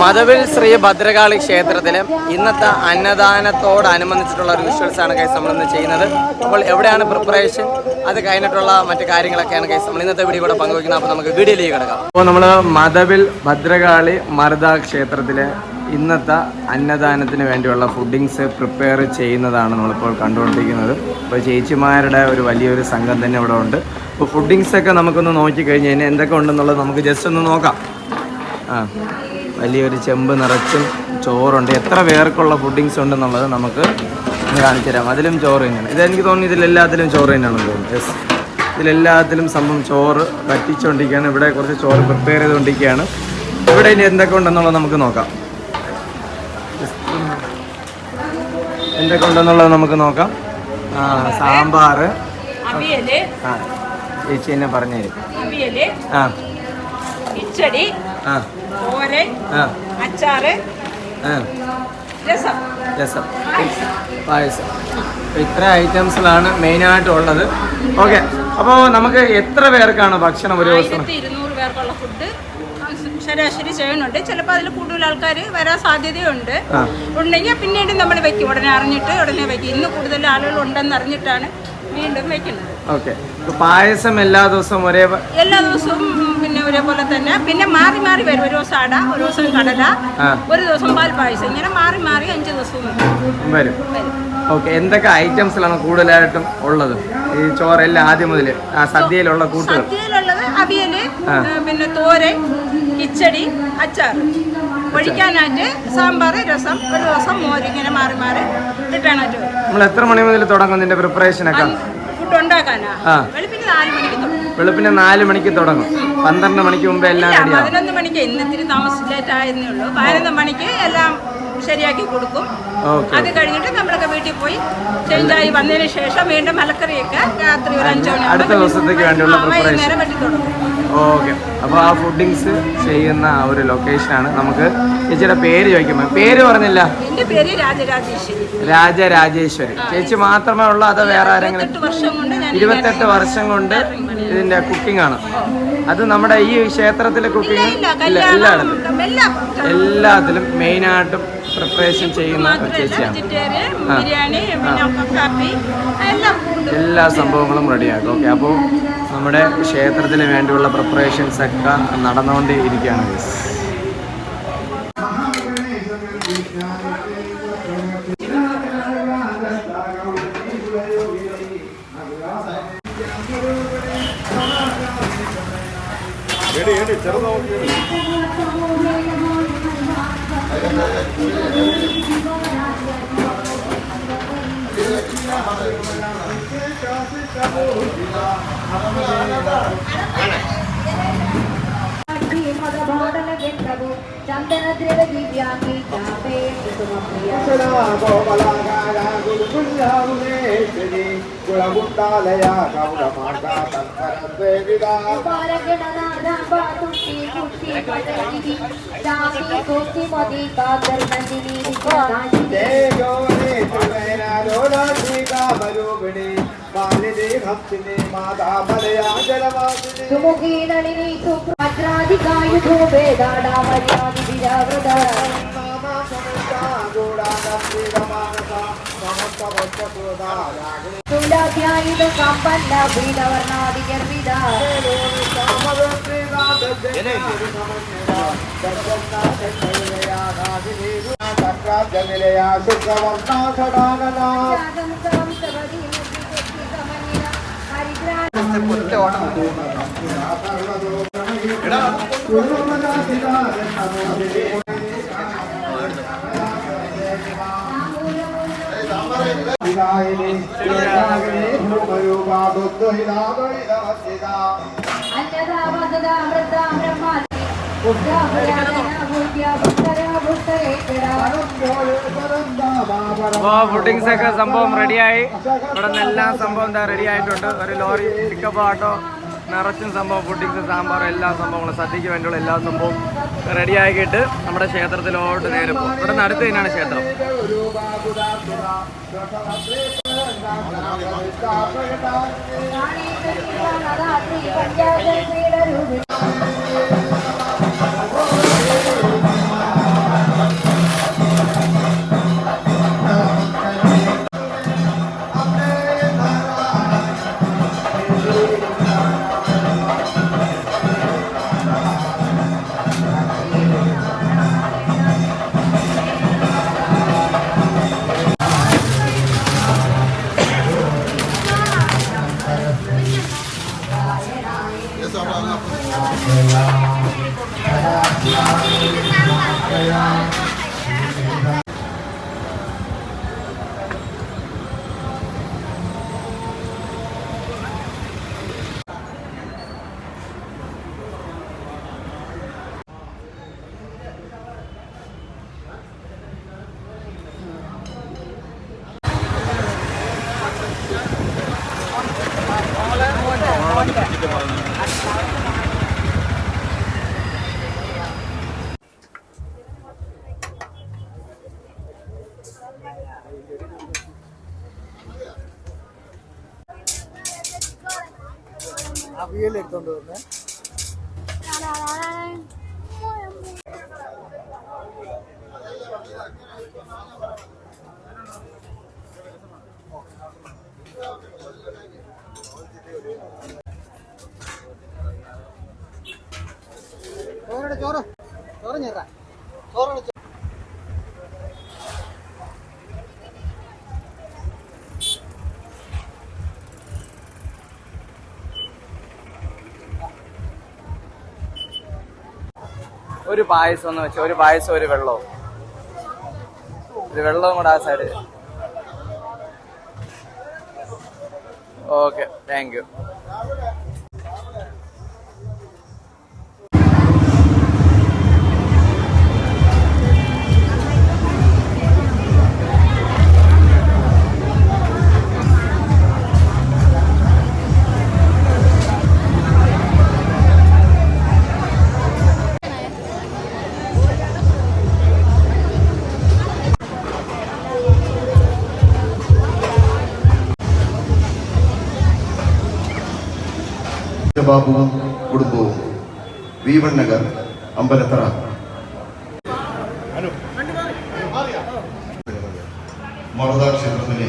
മതവിൽ ശ്രീ ഭദ്രകാളി ക്ഷേത്രത്തിലെ ഇന്നത്തെ അന്നദാനത്തോടനുബന്ധിച്ചിട്ടുള്ള ഒരു വിഷ്വൽസ് ആണ് കൈസ് നമ്മളിന്ന് ചെയ്യുന്നത്. അപ്പോൾ എവിടെയാണ് പ്രിപ്പറേഷൻ, അത് കഴിഞ്ഞിട്ടുള്ള മറ്റു കാര്യങ്ങളൊക്കെയാണ് കൈസ് നമ്മൾ ഇന്നത്തെ വീഡിയോ കൂടെ പങ്കുവയ്ക്കുന്നത്. അപ്പോൾ നമുക്ക് വീഡിയോയിലേക്ക് കിടക്കാം. അപ്പോൾ നമ്മൾ മതവിൽ ഭദ്രകാളി മരുത ക്ഷേത്രത്തിലെ ഇന്നത്തെ അന്നദാനത്തിന് വേണ്ടിയുള്ള ഫുഡിങ്സ് പ്രിപ്പയർ ചെയ്യുന്നതാണ് നമ്മളിപ്പോൾ കണ്ടുകൊണ്ടിരിക്കുന്നത്. അപ്പോൾ ചേച്ചിമാരുടെ ഒരു വലിയൊരു സംഘം തന്നെ ഇവിടെ ഉണ്ട്. അപ്പോൾ ഫുഡിങ്സൊക്കെ നമുക്കൊന്ന് നോക്കിക്കഴിഞ്ഞ് കഴിഞ്ഞാൽ എന്തൊക്കെ ഉണ്ടെന്നുള്ളത് നമുക്ക് ജസ്റ്റ് ഒന്ന് നോക്കാം. വലിയൊരു ചെമ്പ് നിറച്ചും ചോറുണ്ട്. എത്ര പേർക്കുള്ള ഫുഡിങ്സ് ഉണ്ടെന്നുള്ളത് നമുക്ക് ഒന്ന് കാണിച്ചു തരാം. അതിലും ചോറ് തന്നെയാണ്. ഇതെനിക്ക് തോന്നുന്നു ഇതിലെല്ലാത്തിലും ചോറ് തന്നെയാണെന്ന് തോന്നുന്നു. യെസ്, ഇതിലെല്ലാത്തിലും സംഭവം ചോറ് വറ്റിച്ചുകൊണ്ടിരിക്കുകയാണ്. ഇവിടെ കുറച്ച് ചോറ് പ്രിപ്പയർ ചെയ്തുകൊണ്ടിരിക്കുകയാണ്. ഇവിടെ ഇനി എന്തൊക്കെ ഉണ്ടെന്നുള്ളത് നമുക്ക് നോക്കാം. എന്തൊക്കെ ഉണ്ടെന്നുള്ളത് നമുക്ക് നോക്കാം. സാമ്പാർ, ചേച്ചി എന്നെ പറഞ്ഞു തരും. കിച്ചടി, തോരൻ, അച്ചാറ്, രസം, പായസം. ഇത്ര ഐറ്റംസിലാണ് മെയിനായിട്ടുള്ളത്. ഓക്കെ, അപ്പോൾ നമുക്ക് എത്ര പേർക്കാണ് ഭക്ഷണം ഒരു ദിവസം? 1200 പേർക്കുള്ള ഫുഡ് ശരാശരി ചെയ്യുന്നുണ്ട്. ചിലപ്പോൾ അതിൽ കൂടുതൽ ആൾക്കാർ വരാൻ സാധ്യതയുണ്ട്. ഉണ്ടെങ്കിൽ പിന്നീട് നമ്മൾ വെക്കും. ഉടനെ അറിഞ്ഞിട്ട് ഉടനെ വെക്കും. ഇന്ന് കൂടുതൽ ആളുകൾ ഉണ്ടെന്ന് അറിഞ്ഞിട്ടാണ് വീണ്ടും വെക്കുന്നത്. ഓക്കെ, പായസം എല്ലാ ദിവസവും പിന്നെ ഒരേപോലെ തന്നെ. പിന്നെ മാറി മാറി വരും. ഒരു ദിവസം അട, ഒരു ദിവസം കടല, ഒരു ദിവസം പാൽ പായസം. ഇങ്ങനെ മാറി മാറി 5 ദിവസവും വരും. ഓക്കെ, എന്തൊക്കെ ഐറ്റംസിലാണ് കൂടുതലായിട്ടും ഉള്ളത്? ഈ ചോറെല്ലാം ആദ്യം മുതൽ സദ്യയിലുള്ള കൂട്ടുകൾ. സദ്യയിലുള്ളത് അവിയല്, പിന്നെ തോരൻ, കിച്ചടി, അച്ചാർ. ഒഴിക്കാനായിട്ട് സാമ്പാർ, രസം, ഒരു ദിവസം മോര്. ഇങ്ങനെ മാറി മാറി ഇട്ടാനായിട്ട് വരും. നമ്മൾ എത്ര മണി മുതൽ തുടങ്ങും ഇതിന്റെ പ്രിപ്പറേഷൻ ഒക്കെ? ഫുഡ് ഉണ്ടാക്കാനാ വെളുപ്പിന് 4 മണിക്ക് തുടങ്ങും. വെളുപ്പിന് 4 മണിക്ക് തുടങ്ങും. 12 മണിക്ക് മുമ്പ് എല്ലാം റെഡിയാവും. 11 മണിക്ക് ഇന്നിത്തിരി താമസം ലേറ്റ് ആയെന്നേ ഉള്ളൂ. 11 മണിക്ക് എല്ലാം ശരിയാക്കി കൊടുക്കും. അത് കഴിഞ്ഞിട്ട് നമ്മളൊക്കെ വീട്ടിൽ പോയി ചേഞ്ചായി വന്നതിന് ശേഷം വീണ്ടും മലക്കറിയൊക്കെ രാത്രി ഒരു 5 മണി അടുത്ത ദിവസത്തേക്ക് വേണ്ടിയുള്ള വൈകുന്നേരം വെട്ടി തുടങ്ങും. ഓക്കെ, അപ്പോൾ ആ ഫുഡിങ്സ് ചെയ്യുന്ന ആ ഒരു ലൊക്കേഷനാണ്. നമുക്ക് ചേച്ചിയുടെ പേര് ചോദിക്കുമ്പോൾ പേര് പറഞ്ഞില്ല. എന്റെ പേര് രാജരാജേശ്വരി. രാജരാജേശ്വരി. ചേച്ചി മാത്രമേ ഉള്ളൂ അതോ വേറെ ആരെങ്കിലും? 28 വർഷം കൊണ്ട് ഇതിന്റെ കുക്കിംഗ് ആണ്. അത് നമ്മുടെ ഈ ക്ഷേത്രത്തിലെ കുക്കിംഗ് എല്ലാത്തിലും മെയിനായിട്ടും പ്രിപ്പറേഷൻ ചെയ്യുന്ന ചേച്ചിയാണ്. എല്ലാ സംഭവങ്ങളും റെഡിയാക്കും. ഓക്കെ, അപ്പോൾ നമ്മുടെ ക്ഷേത്രത്തിന് വേണ്ടിയുള്ള പ്രിപ്പറേഷൻസ് ഒക്കെ നടന്നുകൊണ്ടിരിക്കുകയാണ്. അപ്പോൾ ഫുഡിങ്സ് ഒക്കെ സംഭവം റെഡിയായി. ഇവിടെ നിന്ന് എല്ലാ സംഭവം എന്താ റെഡി ആയിട്ടുണ്ട്. ഒരു ലോറി പിക്കപ്പ് ആട്ടോ നിറച്ചും സംഭവം ഫുഡിങ്സ്, സാമ്പാർ, എല്ലാ സംഭവങ്ങളും സദ്യക്ക് വേണ്ടിയുള്ള എല്ലാ സംഭവവും റെഡിയാക്കിയിട്ട് നമ്മുടെ ക്ഷേത്രത്തിലോട്ട് നേരെ പോകും. ഇവിടെ നിന്ന് അടുത്ത് തന്നെയാണ് ക്ഷേത്രം. അവിയൽ എടുത്തോണ്ട് വരുന്നത് ചോറ് ചോറ് ഞെറ ചോറ് ഒരു പായസം എന്ന് വെച്ചാൽ ഒരു പായസം ഒരു വെള്ളവും കൂടെ ആ സൈഡ്. Okay, thank you. ബാബുവും കുടുംബവും V1 നഗർ അമ്പലത്തറ. മറുതാ ക്ഷേത്രത്തിലെ